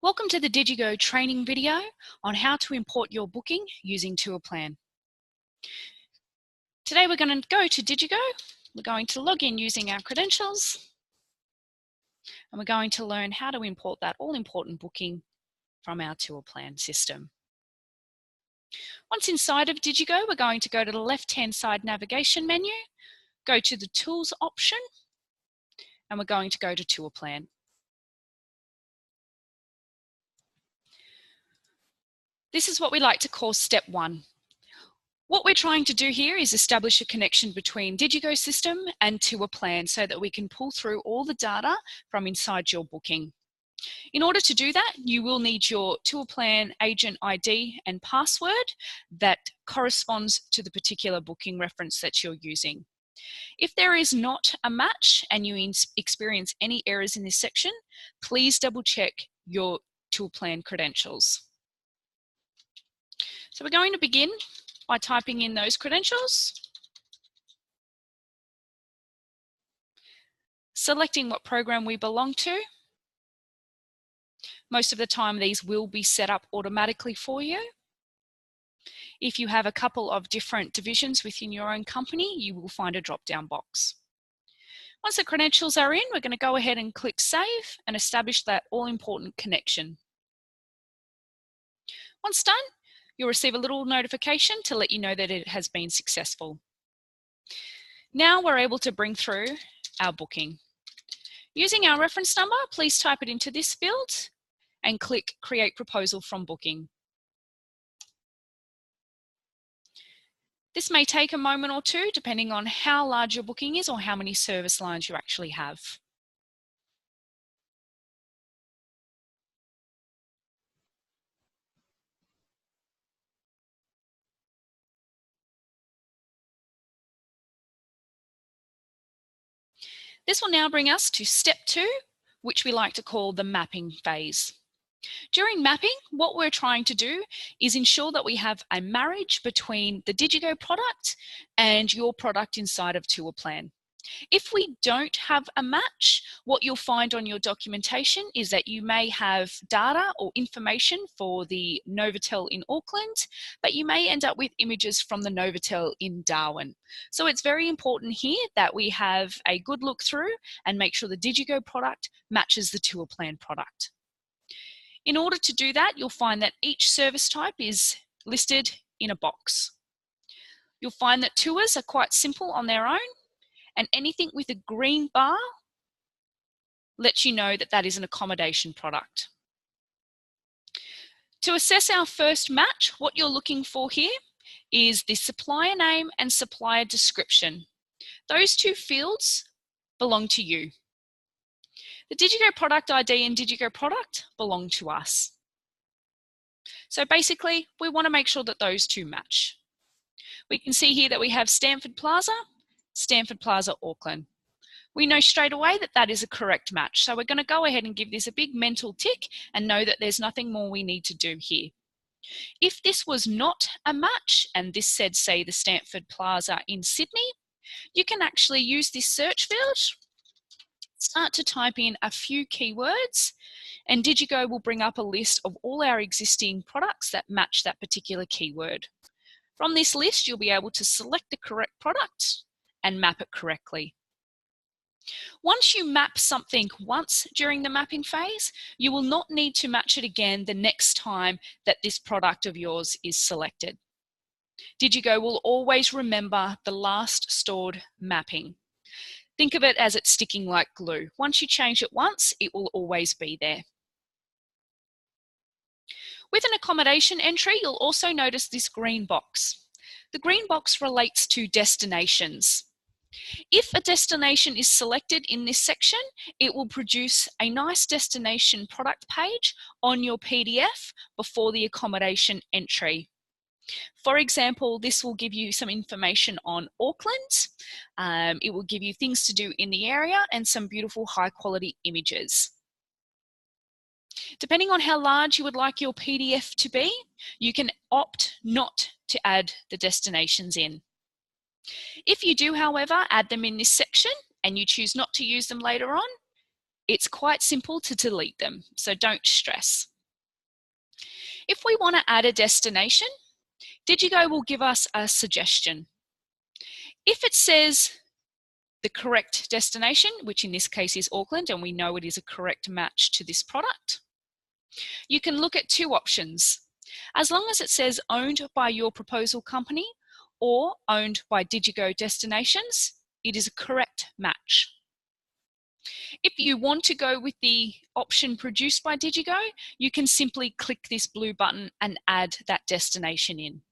Welcome to the Didgigo training video on how to import your booking using Tourplan. Today we're going to go to Didgigo, we're going to log in using our credentials, and we're going to learn how to import that all-important booking from our Tourplan system. Once inside of Didgigo, we're going to go to the left-hand side navigation menu, go to the Tools option, and we're going to go to Tourplan. This is what we like to call step one. What we're trying to do here is establish a connection between Didgigo system and Tourplan so that we can pull through all the data from inside your booking. In order to do that, you will need your Tourplan agent ID and password that corresponds to the particular booking reference that you're using. If there is not a match and you experience any errors in this section, please double check your Tourplan credentials. So we're going to begin by typing in those credentials, selecting what program we belong to. Most of the time these will be set up automatically for you. If you have a couple of different divisions within your own company, you will find a drop-down box. Once the credentials are in, we're going to go ahead and click Save and establish that all-important connection. Once done, you'll receive a little notification to let you know that it has been successful. Now we're able to bring through our booking. Using our reference number, please type it into this field and click Create Proposal from Booking. This may take a moment or two depending on how large your booking is or how many service lines you actually have. This will now bring us to step 2, which we like to call the mapping phase. During mapping, what we're trying to do is ensure that we have a marriage between the Didgigo product and your product inside of Tourplan. If we don't have a match, what you'll find on your documentation is that you may have data or information for the Novotel in Auckland, but you may end up with images from the Novotel in Darwin. So it's very important here that we have a good look through and make sure the Didgigo product matches the Tourplan product. In order to do that, you'll find that each service type is listed in a box. You'll find that tours are quite simple on their own, and anything with a green bar lets you know that that is an accommodation product. To assess our first match, what you're looking for here is the supplier name and supplier description. Those two fields belong to you. The Didgigo product ID and Didgigo product belong to us. So basically, we want to make sure that those two match. We can see here that we have Stanford Plaza, Auckland. We know straight away that that is a correct match. So we're going to go ahead and give this a big mental tick and know that there's nothing more we need to do here. If this was not a match and this said, say, the Stanford Plaza in Sydney, you can actually use this search field, start to type in a few keywords, and Didgigo will bring up a list of all our existing products that match that particular keyword. From this list, you'll be able to select the correct product and map it correctly. Once you map something once during the mapping phase, you will not need to match it again the next time that this product of yours is selected. Didgigo will always remember the last stored mapping. Think of it as it's sticking like glue. Once you change it once, it will always be there. With an accommodation entry, you'll also notice this green box. The green box relates to destinations. If a destination is selected in this section, it will produce a nice destination product page on your PDF before the accommodation entry. For example, this will give you some information on Auckland. It will give you things to do in the area and some beautiful high quality images. Depending on how large you would like your PDF to be, you can opt not to add the destinations in. If you do, however, add them in this section and you choose not to use them later on, it's quite simple to delete them, so don't stress. If we want to add a destination, Didgigo will give us a suggestion. If it says the correct destination, which in this case is Auckland, and we know it is a correct match to this product, you can look at two options. As long as it says owned by your proposal company or owned by Didgigo Destinations, it is a correct match. If you want to go with the option produced by Didgigo, you can simply click this blue button and add that destination in.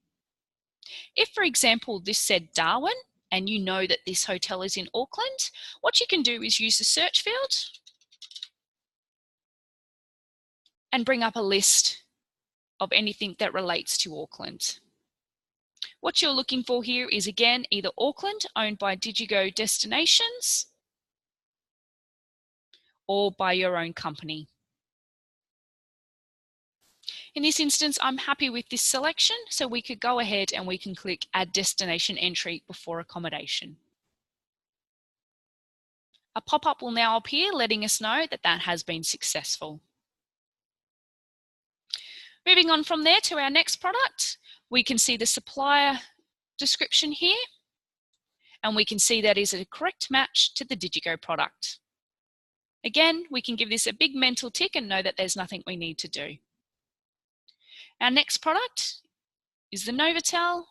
If, for example, this said Darwin, and you know that this hotel is in Auckland, what you can do is use the search field and bring up a list of anything that relates to Auckland. What you're looking for here is, again, either Auckland, owned by Didgigo Destinations, or by your own company. In this instance, I'm happy with this selection, so we could go ahead and we can click Add Destination Entry before accommodation. A pop-up will now appear letting us know that that has been successful. Moving on from there to our next product, we can see the supplier description here, and we can see that is a correct match to the Didgigo product. Again, we can give this a big mental tick and know that there's nothing we need to do. Our next product is the Novotel.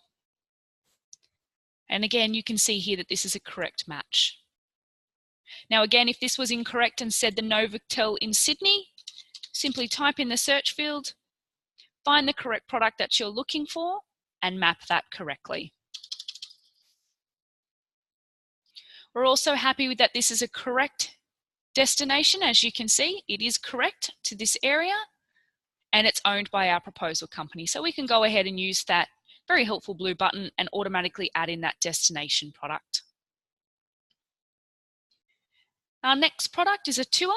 And again, you can see here that this is a correct match. Now again, if this was incorrect and said the Novotel in Sydney, simply type in the search field, find the correct product that you're looking for, and map that correctly. We're also happy with that this is a correct destination. As you can see, it is correct to this area, and it's owned by our proposal company. So we can go ahead and use that very helpful blue button and automatically add in that destination product. Our next product is a tour.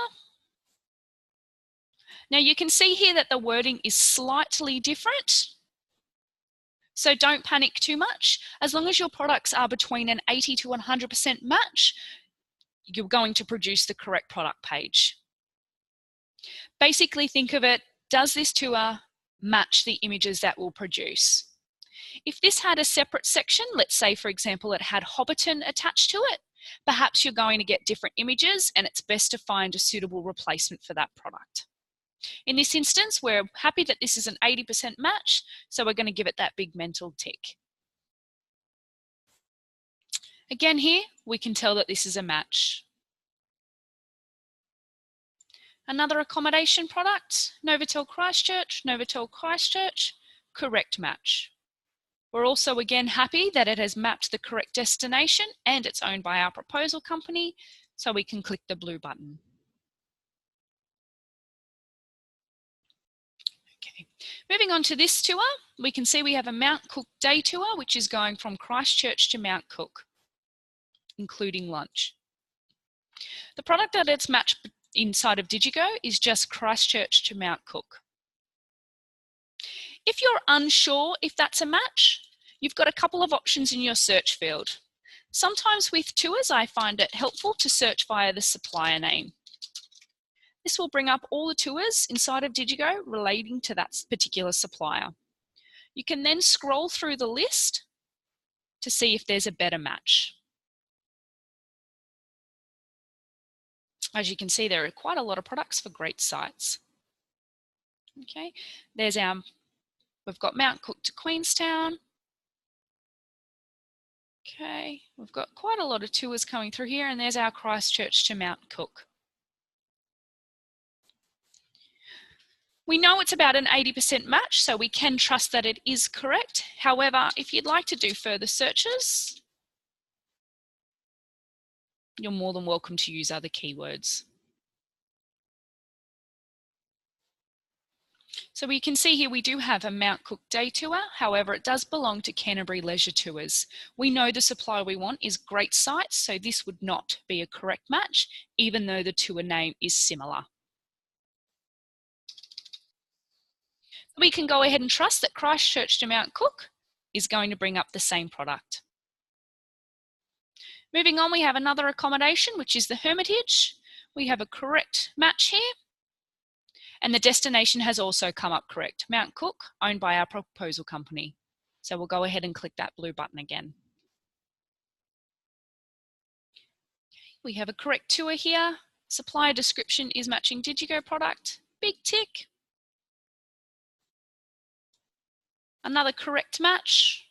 Now you can see here that the wording is slightly different. So don't panic too much. As long as your products are between an 80 to 100% match, you're going to produce the correct product page. Basically think of it, does this tour match the images that we'll produce? If this had a separate section, let's say for example it had Hobbiton attached to it, perhaps you're going to get different images and it's best to find a suitable replacement for that product. In this instance, we're happy that this is an 80% match, so we're going to give it that big mental tick. Again here, we can tell that this is a match. Another accommodation product, Novotel Christchurch, correct match. We're also again happy that it has mapped the correct destination and it's owned by our proposal company, so we can click the blue button. Okay. Moving on to this tour, we can see we have a Mount Cook day tour, which is going from Christchurch to Mount Cook, including lunch. The product that it's matched inside of Didgigo is just Christchurch to Mount Cook. If you're unsure if that's a match, you've got a couple of options in your search field. Sometimes with tours, I find it helpful to search via the supplier name. This will bring up all the tours inside of Didgigo relating to that particular supplier. You can then scroll through the list to see if there's a better match. As you can see, there are quite a lot of products for great sites. Okay, there's we've got Mount Cook to Queenstown. Okay, we've got quite a lot of tours coming through here, and there's our Christchurch to Mount Cook. We know it's about an 80% match, so we can trust that it is correct. However, if you'd like to do further searches, you're more than welcome to use other keywords. So we can see here we do have a Mount Cook day tour. However, it does belong to Canterbury Leisure Tours. We know the supplier we want is Great Sites, so this would not be a correct match, even though the tour name is similar. We can go ahead and trust that Christchurch to Mount Cook is going to bring up the same product. Moving on, we have another accommodation, which is the Hermitage. We have a correct match here. And the destination has also come up correct. Mount Cook, owned by our proposal company. So we'll go ahead and click that blue button again. We have a correct tour here. Supplier description is matching Didgigo product. Big tick. Another correct match.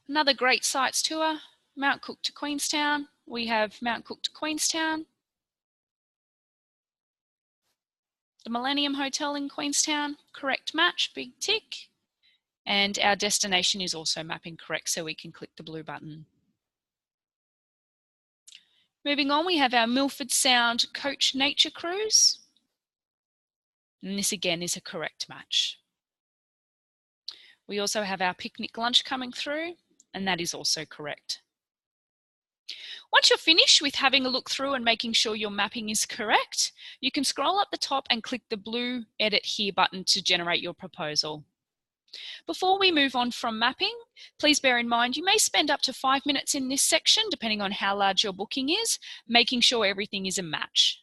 Another great sites tour. Mount Cook to Queenstown. We have Mount Cook to Queenstown. The Millennium Hotel in Queenstown. Correct match. Big tick. And our destination is also mapping correct, so we can click the blue button. Moving on, we have our Milford Sound Coach Nature Cruise. And this again is a correct match. We also have our picnic lunch coming through, and that is also correct. Once you're finished with having a look through and making sure your mapping is correct, you can scroll up the top and click the blue Edit Here button to generate your proposal. Before we move on from mapping, please bear in mind you may spend up to 5 minutes in this section, depending on how large your booking is, making sure everything is a match.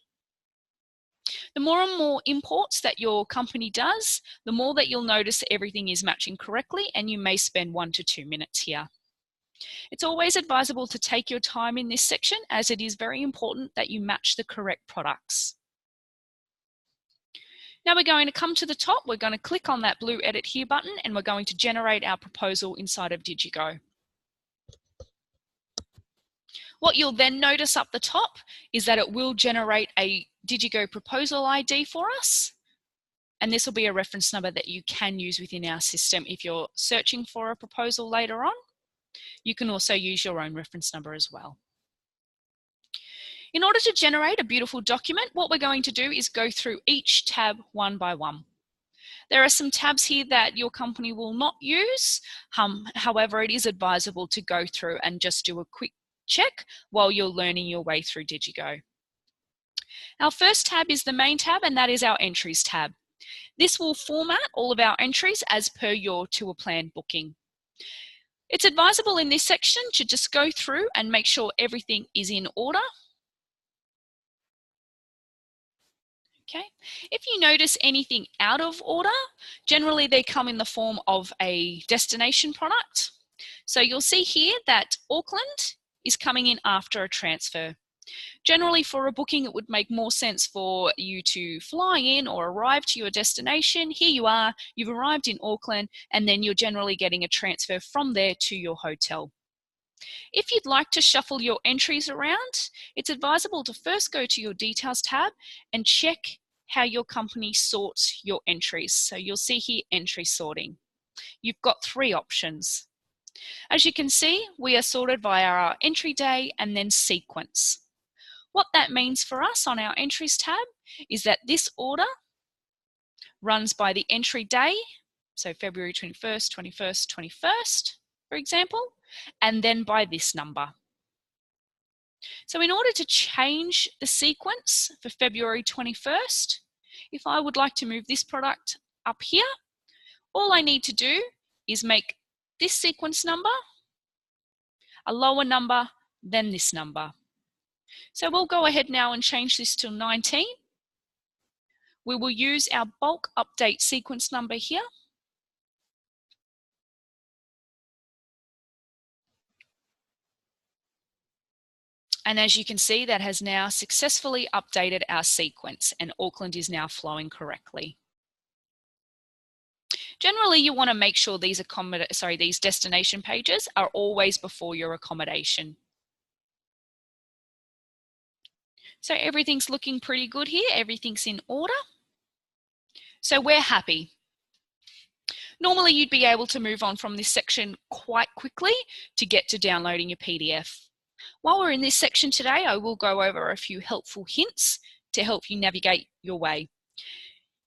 The more and more imports that your company does, the more that you'll notice everything is matching correctly, and you may spend 1 to 2 minutes here. It's always advisable to take your time in this section, as it is very important that you match the correct products. Now we're going to come to the top, we're going to click on that blue Edit Here button, and we're going to generate our proposal inside of Didgigo. What you'll then notice up the top is that it will generate a Didgigo proposal ID for us, and this will be a reference number that you can use within our system if you're searching for a proposal later on. You can also use your own reference number as well. In order to generate a beautiful document, what we're going to do is go through each tab one by one. There are some tabs here that your company will not use. However, it is advisable to go through and just do a quick check while you're learning your way through Didgigo. Our first tab is the main tab, and that is our Entries tab. This will format all of our entries as per your tour plan booking. It's advisable in this section to just go through and make sure everything is in order. Okay. If you notice anything out of order, generally they come in the form of a destination product. So you'll see here that Auckland is coming in after a transfer. Generally for a booking, it would make more sense for you to fly in or arrive to your destination. Here you are, you've arrived in Auckland, and then you're generally getting a transfer from there to your hotel. If you'd like to shuffle your entries around, it's advisable to first go to your Details tab and check how your company sorts your entries. So you'll see here entry sorting. You've got 3 options. As you can see, we are sorted via our entry day and then sequence. What that means for us on our Entries tab is that this order runs by the entry day, so February 21st, 21st, 21st, for example, and then by this number. So in order to change the sequence for February 21st, if I would like to move this product up here, all I need to do is make this sequence number a lower number than this number. So we'll go ahead now and change this to 19. We will use our bulk update sequence number here. And as you can see, that has now successfully updated our sequence, and Auckland is now flowing correctly. Generally, you want to make sure these destination pages are always before your accommodation. So everything's looking pretty good here. Everything's in order. So we're happy. Normally, you'd be able to move on from this section quite quickly to get to downloading your PDF. While we're in this section today, I will go over a few helpful hints to help you navigate your way.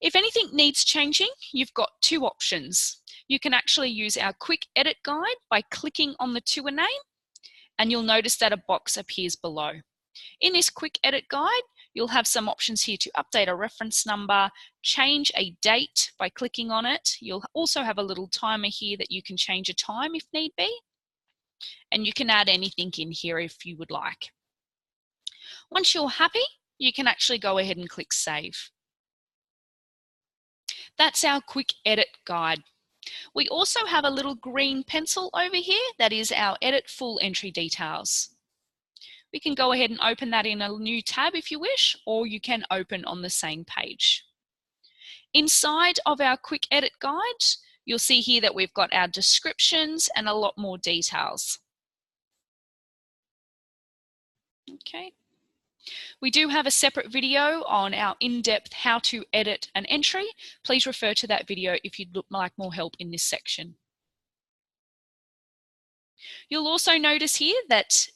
If anything needs changing, you've got 2 options. You can actually use our quick edit guide by clicking on the tour name, and you'll notice that a box appears below. In this quick edit guide, you'll have some options here to update a reference number, change a date by clicking on it. You'll also have a little timer here that you can change a time if need be. And you can add anything in here if you would like. Once you're happy, you can actually go ahead and click Save. That's our quick edit guide. We also have a little green pencil over here that is our Edit Full Entry Details. We can go ahead and open that in a new tab if you wish, or you can open on the same page. Inside of our quick edit guide, you'll see here that we've got our descriptions and a lot more details. Okay. We do have a separate video on our in-depth how to edit an entry. Please refer to that video if you'd like more help in this section. You'll also notice here that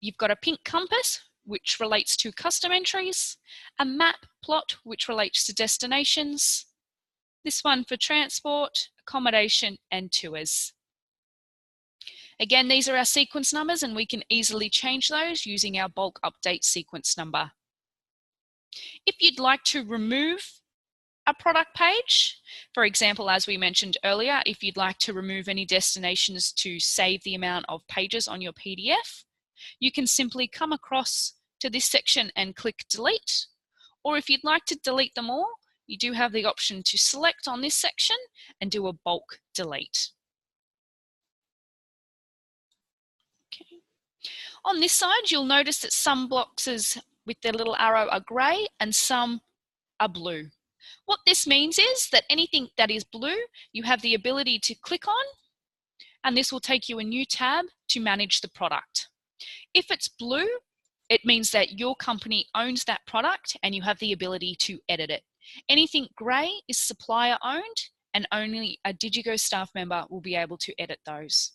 you've got a pink compass, which relates to custom entries, a map plot, which relates to destinations, this one for transport, accommodation, and tours. Again, these are our sequence numbers, and we can easily change those using our bulk update sequence number. If you'd like to remove a product page, for example, as we mentioned earlier, if you'd like to remove any destinations to save the amount of pages on your PDF, you can simply come across to this section and click delete. Or if you'd like to delete them all, you do have the option to select on this section and do a bulk delete. Okay. On this side, you'll notice that some boxes with their little arrow are grey and some are blue. What this means is that anything that is blue, you have the ability to click on, and this will take you a new tab to manage the product. If it's blue, it means that your company owns that product and you have the ability to edit it. Anything grey is supplier owned, and only a Didgigo staff member will be able to edit those.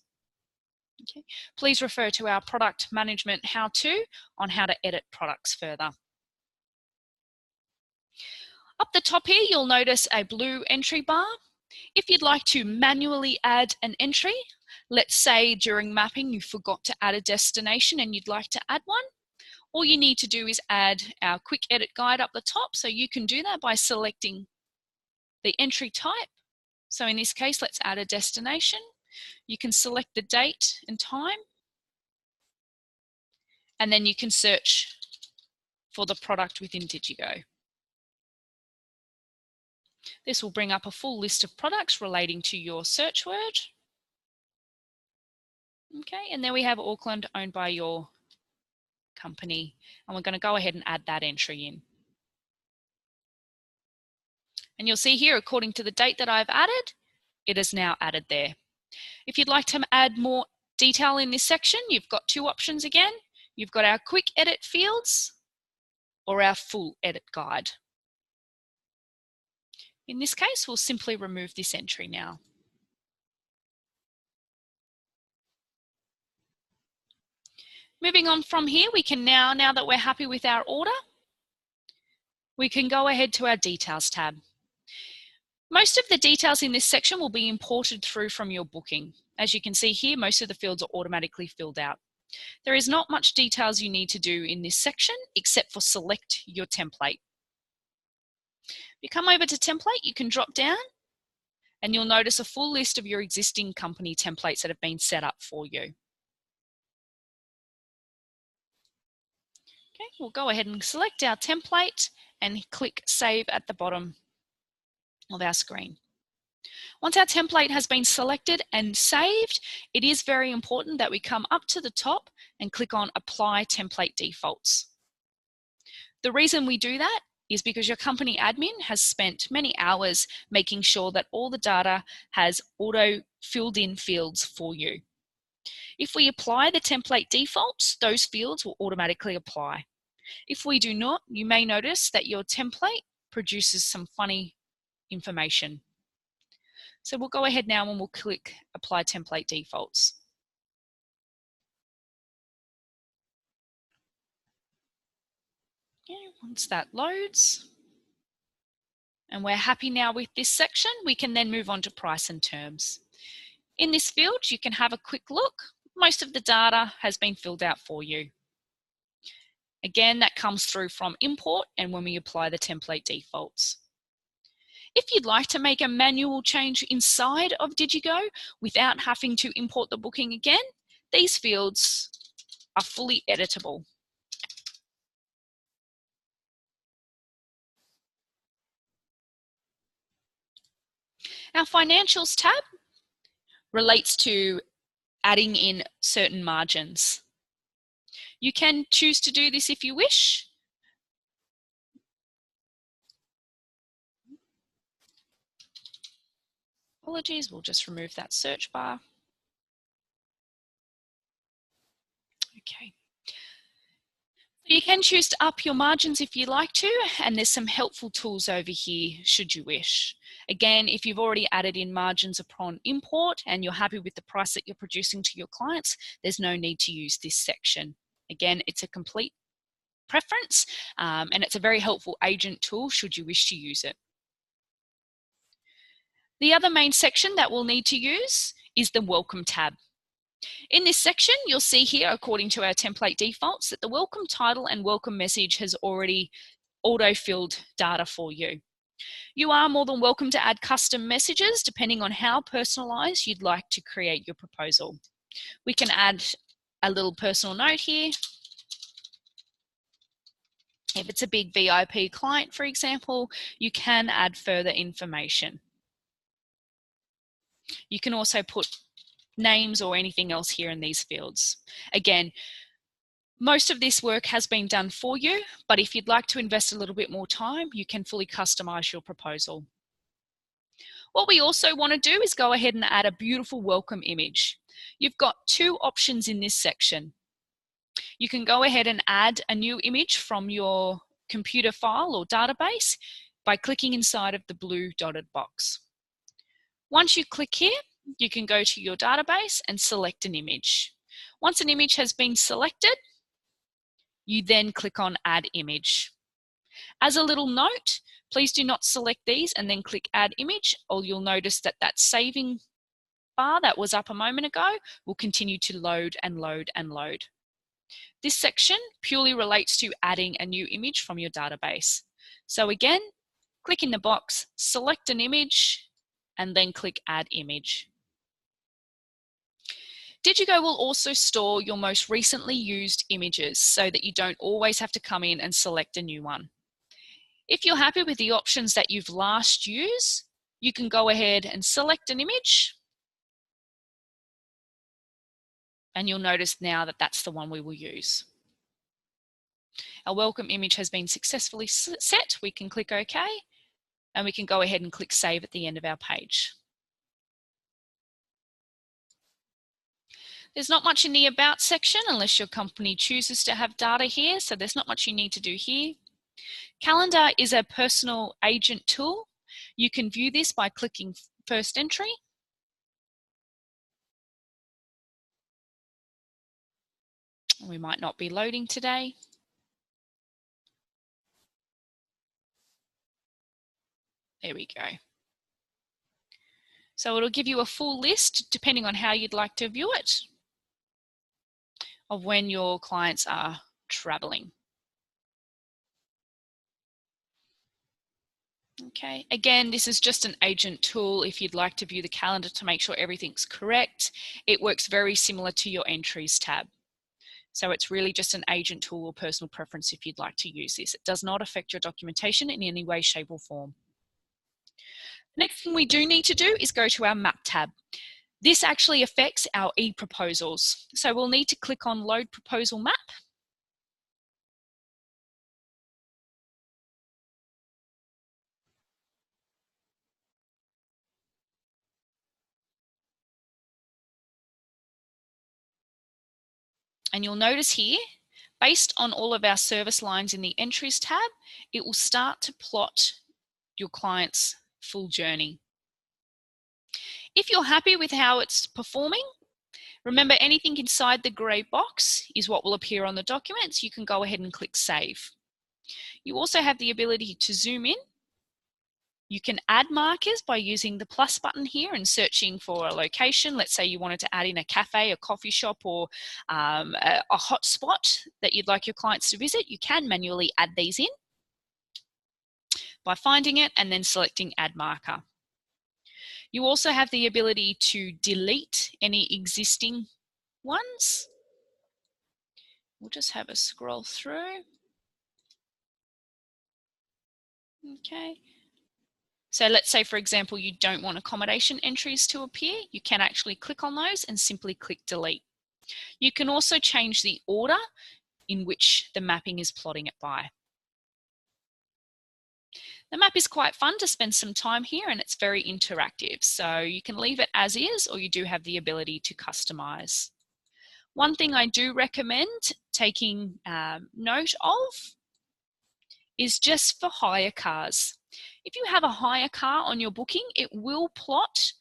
Okay. Please refer to our product management how-to on how to edit products further. Up the top here, you'll notice a blue entry bar. If you'd like to manually add an entry, let's say during mapping you forgot to add a destination and you'd like to add one, all you need to do is add our quick edit guide up the top. So you can do that by selecting the entry type. So in this case, let's add a destination. You can select the date and time, and then you can search for the product within Didgigo. This will bring up a full list of products relating to your search word. Okay, and then we have Auckland, owned by your company, and we're going to go ahead and add that entry in. And you'll see here, according to the date that I've added, it is now added there. If you'd like to add more detail in this section, you've got two options again. You've got our quick edit fields or our full edit guide. In this case, we'll simply remove this entry now. Moving on from here, we can now that we're happy with our order, we can go ahead to our Details tab. Most of the details in this section will be imported through from your booking. As you can see here, most of the fields are automatically filled out. There is not much details you need to do in this section except for select your template. If you come over to template, you can drop down and you'll notice a full list of your existing company templates that have been set up for you. Okay, we'll go ahead and select our template and click Save at the bottom of our screen. Once our template has been selected and saved, it is very important that we come up to the top and click on Apply Template Defaults. The reason we do that is because your company admin has spent many hours making sure that all the data has auto filled in fields for you. If we apply the template defaults, those fields will automatically apply. If we do not, you may notice that your template produces some funny information. So we'll go ahead now and we'll click Apply Template Defaults. Okay, once that loads, and we're happy now with this section, we can then move on to price and terms. In this field, you can have a quick look. Most of the data has been filled out for you. Again, that comes through from import and when we apply the template defaults. If you'd like to make a manual change inside of Didgigo without having to import the booking again, these fields are fully editable. Our financials tab relates to adding in certain margins. You can choose to do this if you wish. Apologies, we'll just remove that search bar. Okay. You can choose to up your margins if you like to, and there's some helpful tools over here should you wish. Again, if you've already added in margins upon import and you're happy with the price that you're producing to your clients, there's no need to use this section. Again, it's a complete preference, and it's a very helpful agent tool should you wish to use it. The other main section that we'll need to use is the Welcome tab. In this section, you'll see here, according to our template defaults, that the welcome title and welcome message has already auto-filled data for you. You are more than welcome to add custom messages depending on how personalized you'd like to create your proposal. We can add a little personal note here. If it's a big VIP client, for example, you can add further information. You can also put names or anything else here in these fields. Again, most of this work has been done for you, but if you'd like to invest a little bit more time, you can fully customize your proposal. What we also want to do is go ahead and add a beautiful welcome image. You've got two options in this section. You can go ahead and add a new image from your computer file or database by clicking inside of the blue dotted box. Once you click here, you can go to your database and select an image. Once an image has been selected, you then click on Add Image. As a little note, please do not select these and then click Add Image, or you'll notice that that saving bar that was up a moment ago will continue to load and load and load. This section purely relates to adding a new image from your database. So again, click in the box, select an image, and then click Add Image. Didgigo will also store your most recently used images so that you don't always have to come in and select a new one. If you're happy with the options that you've last used, you can go ahead and select an image, and you'll notice now that that's the one we will use. Our welcome image has been successfully set. We can click OK, and we can go ahead and click Save at the end of our page. There's not much in the About section unless your company chooses to have data here, so there's not much you need to do here. Calendar is a personal agent tool. You can view this by clicking First Entry. We might not be loading today. There we go. So it'll give you a full list, depending on how you'd like to view it, of when your clients are traveling. Okay, again, this is just an agent tool if you'd like to view the calendar to make sure everything's correct. It works very similar to your Entries tab. So it's really just an agent tool or personal preference if you'd like to use this. It does not affect your documentation in any way, shape or form. Next thing we do need to do is go to our Map tab. This actually affects our e-proposals. So we'll need to click on Load Proposal Map. And you'll notice here, based on all of our service lines in the Entries tab, it will start to plot your client's full journey. If you're happy with how it's performing, remember anything inside the grey box is what will appear on the documents. You can go ahead and click Save. You also have the ability to zoom in. You can add markers by using the plus button here and searching for a location. Let's say you wanted to add in a cafe, a coffee shop, or a hot spot that you'd like your clients to visit. You can manually add these in by finding it and then selecting Add Marker. You also have the ability to delete any existing ones. We'll just have a scroll through. Okay. So let's say, for example, you don't want accommodation entries to appear. You can actually click on those and simply click delete. You can also change the order in which the mapping is plotting it by. The map is quite fun to spend some time here, and it's very interactive. So you can leave it as is, or you do have the ability to customize. One thing I do recommend taking note of is just for hire cars. If you have a hire car on your booking, it will plot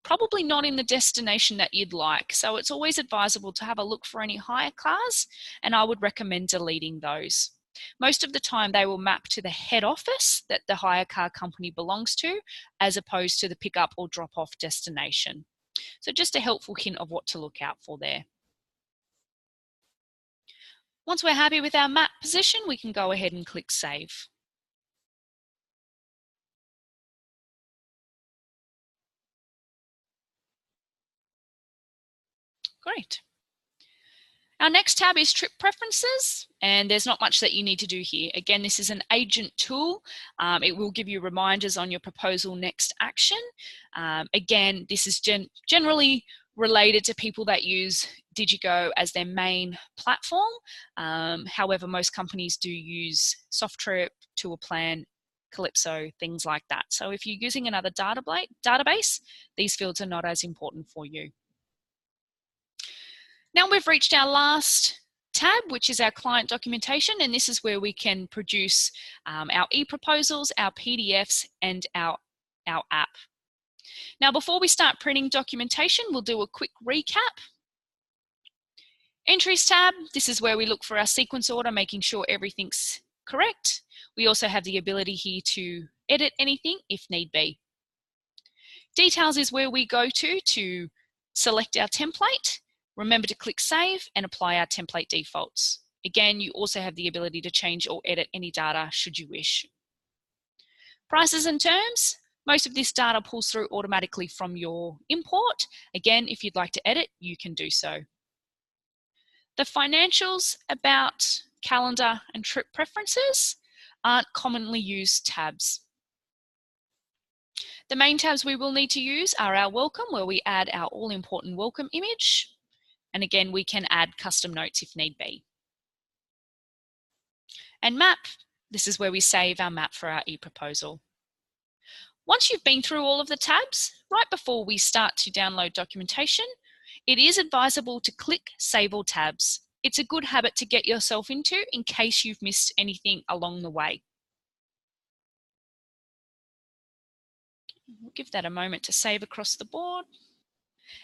probably not in the destination that you'd like. So it's always advisable to have a look for any hire cars, and I would recommend deleting those. Most of the time they will map to the head office that the hire car company belongs to, as opposed to the pickup or drop off destination. So just a helpful hint of what to look out for there. Once we're happy with our map position, we can go ahead and click Save. Great. Our next tab is Trip Preferences, and there's not much that you need to do here. Again, this is an agent tool. It will give you reminders on your proposal next action. Again, this is generally related to people that use Didgigo as their main platform. However, most companies do use Softrip, Tourplan, Calypso, things like that. So if you're using another database, these fields are not as important for you. Now we've reached our last tab, which is our client documentation, and this is where we can produce our e-proposals, our PDFs, and our app. Now before we start printing documentation, we'll do a quick recap. Entries tab, this is where we look for our sequence order, making sure everything's correct. We also have the ability here to edit anything if need be. Details is where we go to select our template. Remember to click Save and apply our template defaults. Again, you also have the ability to change or edit any data should you wish. Prices and terms, most of this data pulls through automatically from your import. Again, if you'd like to edit, you can do so. The financials, about, calendar, and trip preferences aren't commonly used tabs. The main tabs we will need to use are our welcome, where we add our all-important welcome image. And again, we can add custom notes if need be. And map, this is where we save our map for our e-proposal. Once you've been through all of the tabs, right before we start to download documentation, it is advisable to click Save All Tabs. It's a good habit to get yourself into in case you've missed anything along the way. We'll give that a moment to save across the board.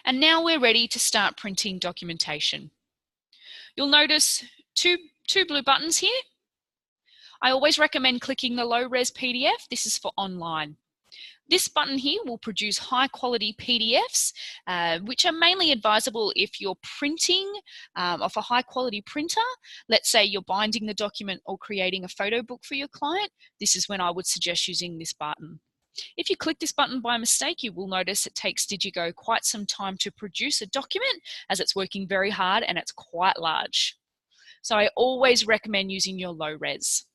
And now we're ready to start printing documentation. You'll notice two blue buttons here. I always recommend clicking the low-res PDF. This is for online. This button here will produce high-quality PDFs, which are mainly advisable if you're printing off a high-quality printer. Let's say you're binding the document or creating a photo book for your client. This is when I would suggest using this button. If you click this button by mistake, you will notice it takes Didgigo quite some time to produce a document, as it's working very hard and it's quite large. So I always recommend using your low res.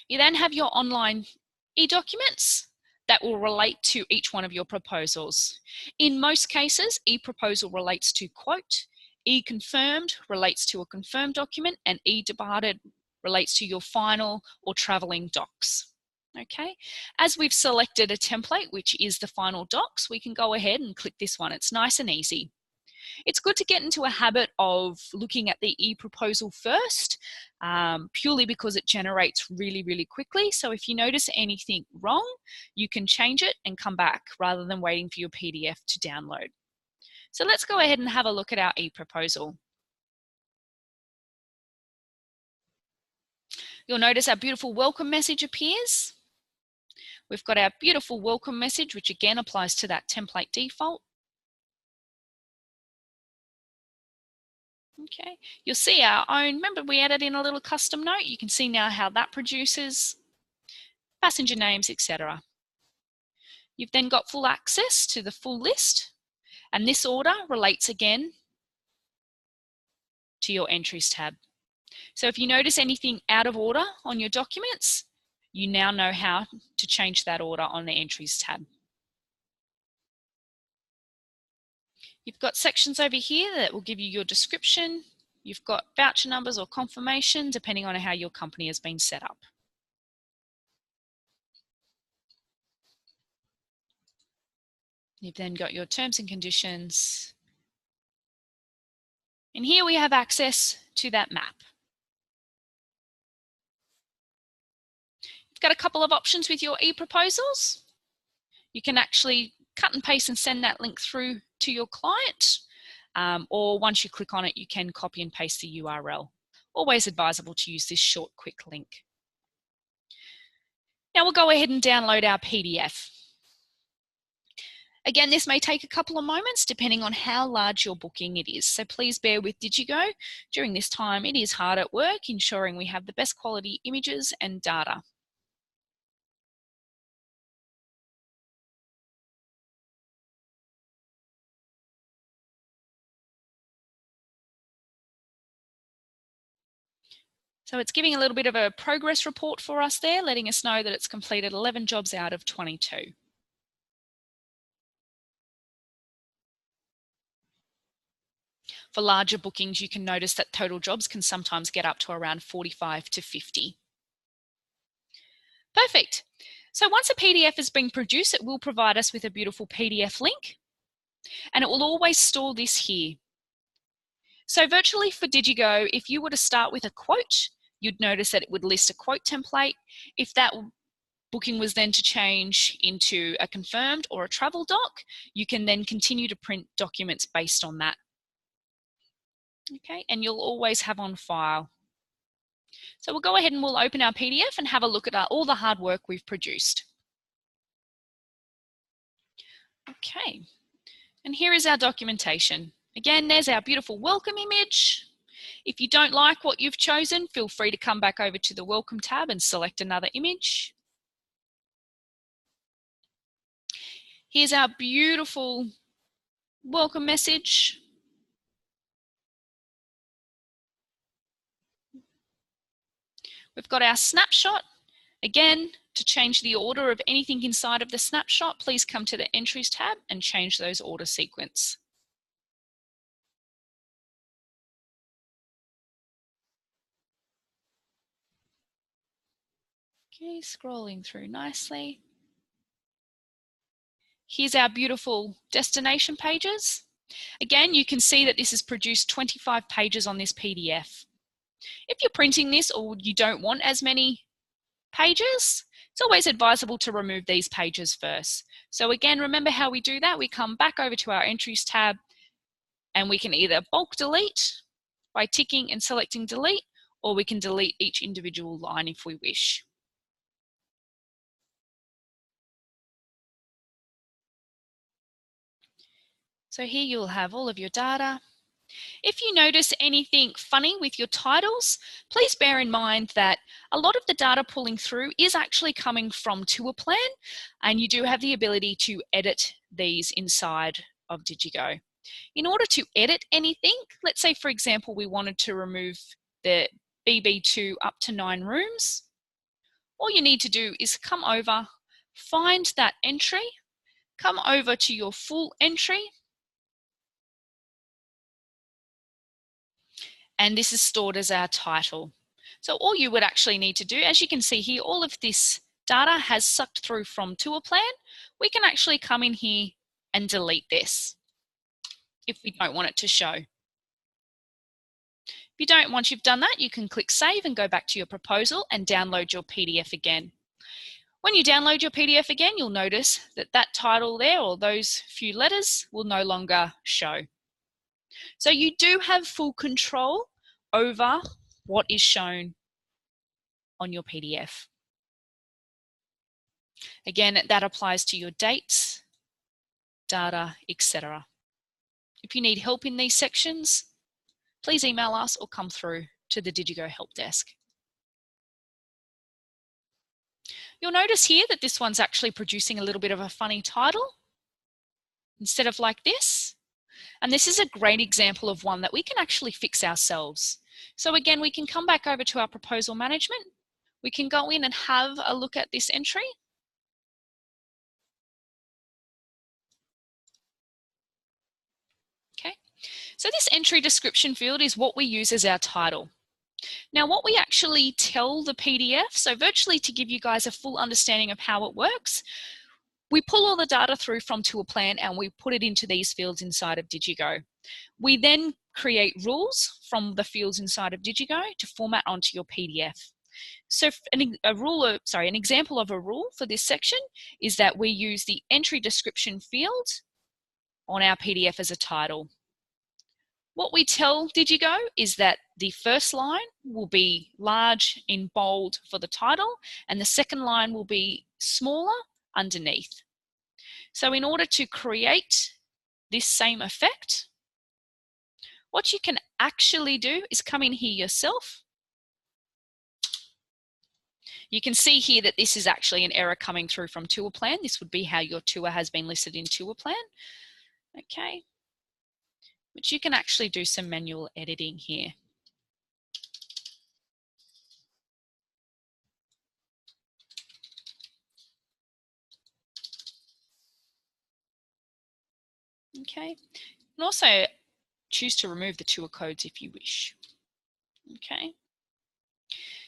You then have your online e-documents that will relate to each one of your proposals. In most cases, e-proposal relates to quote, e-confirmed relates to a confirmed document, and e-departed relates to your final or traveling docs. Okay, as we've selected a template, which is the final docs, we can go ahead and click this one. It's nice and easy. It's good to get into a habit of looking at the e-proposal first, purely because it generates really, really quickly. So if you notice anything wrong, you can change it and come back rather than waiting for your PDF to download. So let's go ahead and have a look at our e-proposal. You'll notice our beautiful welcome message appears. We've got our beautiful welcome message, which again applies to that template default. Okay, you'll see our own, remember we added in a little custom note. You can see now how that produces passenger names, etc. You've then got full access to the full list, and this order relates again to your entries tab. So if you notice anything out of order on your documents, you now know how to change that order on the Entries tab. You've got sections over here that will give you your description. You've got voucher numbers or confirmation, depending on how your company has been set up. You've then got your terms and conditions. And here we have access to that map. You've got a couple of options with your e-proposals. You can actually cut and paste and send that link through to your client, or once you click on it, you can copy and paste the URL. Always advisable to use this short, quick link. Now we'll go ahead and download our PDF. Again, this may take a couple of moments depending on how large your booking it is. So please bear with Didgigo. During this time, it is hard at work ensuring we have the best quality images and data. So it's giving a little bit of a progress report for us there, letting us know that it's completed 11 jobs out of 22. For larger bookings, you can notice that total jobs can sometimes get up to around 45 to 50. Perfect. So once a PDF has been produced, it will provide us with a beautiful PDF link, and it will always store this here. So virtually for Didgigo, if you were to start with a quote, you'd notice that it would list a quote template. If that booking was then to change into a confirmed or a travel doc, you can then continue to print documents based on that. Okay, and you'll always have on file. So we'll go ahead and we'll open our PDF and have a look at all the hard work we've produced. Okay, and here is our documentation. Again, there's our beautiful welcome image. If you don't like what you've chosen, feel free to come back over to the welcome tab and select another image. Here's our beautiful welcome message. We've got our snapshot. Again, to change the order of anything inside of the snapshot, please come to the Entries tab and change those order sequence. Okay, scrolling through nicely. Here's our beautiful destination pages. Again, you can see that this has produced 25 pages on this PDF. If you're printing this or you don't want as many pages, it's always advisable to remove these pages first. So again, remember how we do that? We come back over to our Entries tab and we can either bulk delete by ticking and selecting delete, or we can delete each individual line if we wish. So here you'll have all of your data. If you notice anything funny with your titles, please bear in mind that a lot of the data pulling through is actually coming from Tourplan, and you do have the ability to edit these inside of Didgigo. In order to edit anything, let's say for example we wanted to remove the BB2 up to 9 rooms, all you need to do is come over, find that entry, come over to your full entry, and this is stored as our title. So all you would actually need to do, as you can see here, all of this data has sucked through from Tourplan. We can actually come in here and delete this if we don't want it to show. If you don't, once you've done that, you can click save and go back to your proposal and download your PDF again. When you download your PDF again, you'll notice that that title there, or those few letters, will no longer show. So you do have full control over what is shown on your PDF. Again, that applies to your dates, data, etc. If you need help in these sections, please email us or come through to the Didgigo help desk. You'll notice here that this one's actually producing a little bit of a funny title instead of like this. And this is a great example of one that we can actually fix ourselves. So again, we can come back over to our proposal management. We can go in and have a look at this entry. Okay, so this entry description field is what we use as our title. Now, what we actually tell the PDF, so virtually to give you guys a full understanding of how it works, we pull all the data through from Tourplan and we put it into these fields inside of Didgigo. We then create rules from the fields inside of Didgigo to format onto your PDF. So an example of a rule for this section is that we use the entry description field on our PDF as a title. What we tell Didgigo is that the first line will be large in bold for the title, and the second line will be smaller underneath. So in order to create this same effect, what you can actually do is come in here yourself. You can see here that this is actually an error coming through from Tourplan. This would be how your tour has been listed in Tourplan. Okay. But you can actually do some manual editing here. Okay. And also choose to remove the tour codes if you wish. Okay.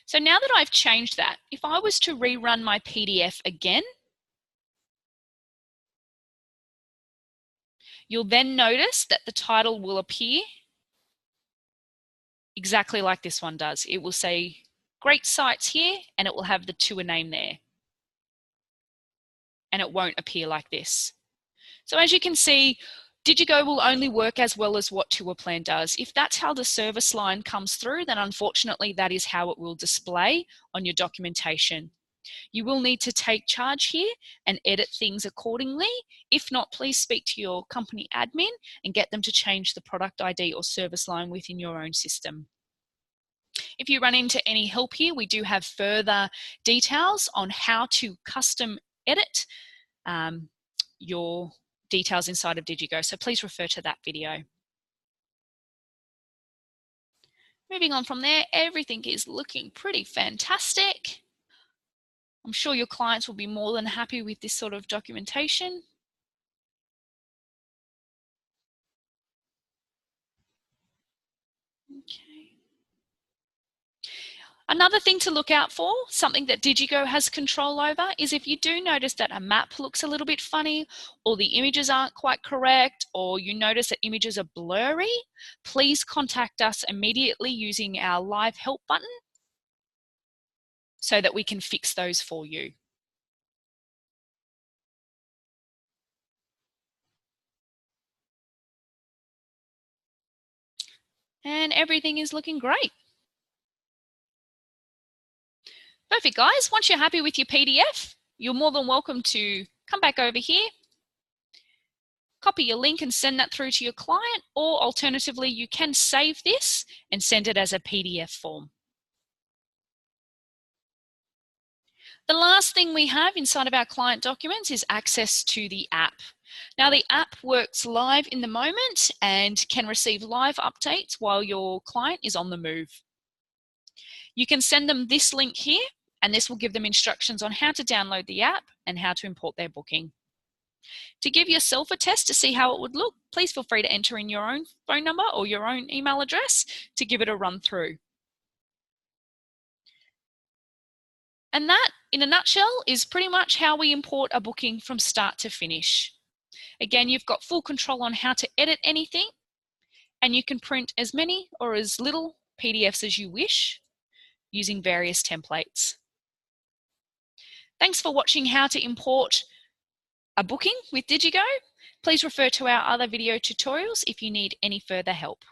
So now that I've changed that, if I was to rerun my PDF again, you'll then notice that the title will appear exactly like this one does. It will say great sites here and it will have the tour name there. And it won't appear like this. So as you can see, Didgigo will only work as well as what Tourplan does. If that's how the service line comes through, then unfortunately that is how it will display on your documentation. You will need to take charge here and edit things accordingly. If not, please speak to your company admin and get them to change the product ID or service line within your own system. If you run into any help here, we do have further details on how to custom edit your details inside of Didgigo, so please refer to that video. Moving on from there, everything is looking pretty fantastic. I'm sure your clients will be more than happy with this sort of documentation. Okay. Another thing to look out for, something that Didgigo has control over, is if you do notice that a map looks a little bit funny or the images aren't quite correct or you notice that images are blurry, please contact us immediately using our live help button so that we can fix those for you. And everything is looking great. Perfect, guys. Once you're happy with your PDF, you're more than welcome to come back over here, copy your link and send that through to your client, or alternatively, you can save this and send it as a PDF form. The last thing we have inside of our client documents is access to the app. Now, the app works live in the moment and can receive live updates while your client is on the move. You can send them this link here, and this will give them instructions on how to download the app and how to import their booking. To give yourself a test to see how it would look, please feel free to enter in your own phone number or your own email address to give it a run through. And that, in a nutshell, is pretty much how we import a booking from start to finish. Again, you've got full control on how to edit anything, and you can print as many or as little PDFs as you wish using various templates. Thanks for watching how to import a booking with Didgigo. Please refer to our other video tutorials if you need any further help.